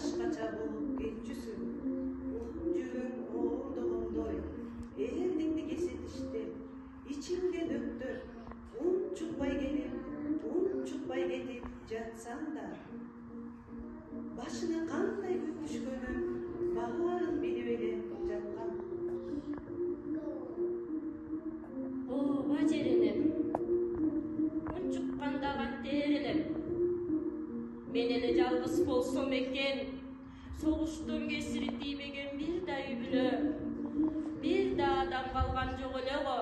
башкача болуп кетчүсүң. Жүрүң оордогондой, эрдиңди кесилишти, ичиңден өттөр, унчукпай кетип жатсаң да, башыңа кандай күй түшкөнүн баарын билип эле жаткан. Ооба жеринем, унчукканда кантер элем. Мен эле жалгыз болсом экен, согуштун кесири тийбеген бир да үй бүлө, бир да адам калган жок эле го.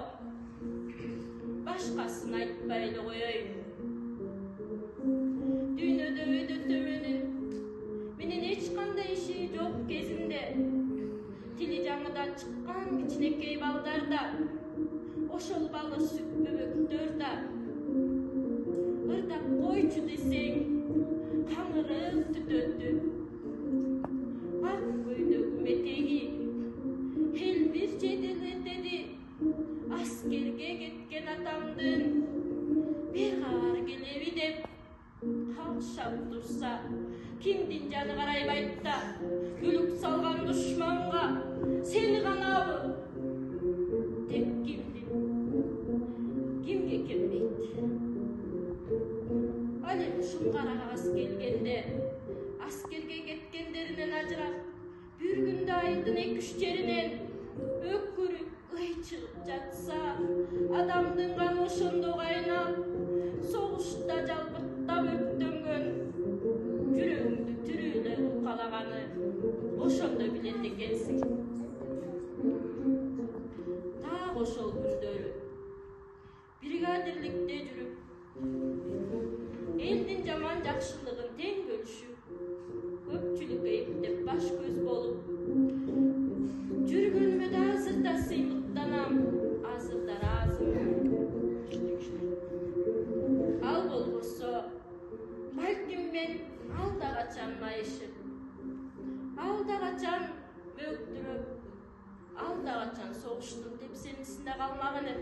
Башкасын айтпай эле коеюн. Дүйнөдө өйдө төмөнүн менен эч кандай иши жок кезинде, тили жаңыдан чыккан кичинекей балдар да, ошол балы сүт бөбөктөр да, ырдап койчу десең, каңырып түтөтү. Ак көйдөгү метеги эл бир жетелетеди, аскерге кеткен атамдын бир каар келеби деп калшап турса, кимдин жаны карайбайт да, бүлүк салган душманга сени канабы деп кимге келбейт. Ал эми Шуңкарага келгенде, аскерге кеткендеринен ажырап, бир күндө айылдын 2-3 жеринен өкүрүп ый чыгып жатса, адамдын каны ошондо кайнап, согушта жалбырттап өрттөнгөн, жүрөгүңдү тирүүлөр калаганы ошондо билет экенсиң. Так ошол күндөрү бригадирликте жүрүп, элдин жаман жакшылыгын тең бөлүшүп, көпчүлүккө эптеп баш көз болуп, жүргөнүмө да азыр да сыймыктанам, азыр да ыраазымын. Ал болбосо, балким мен алда качан майышып, алда качан мөөктүрөп, алда качан согуштун тепсенисинде калмак элем.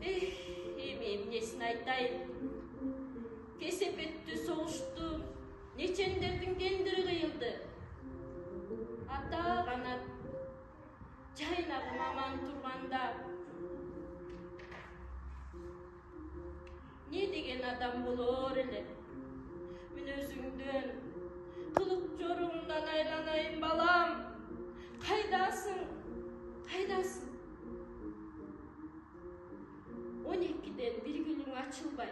Эми эмнесин айтайын? Кесепеттүү согушту нечендердин кендири кыйылды. Ата канат жайнагым аман турганда, не деген адам болор эле? Мүнөзүңдөн, кылык жоруңдан айланайын балам. Кайдасың? 12'den bir gülün açılbay.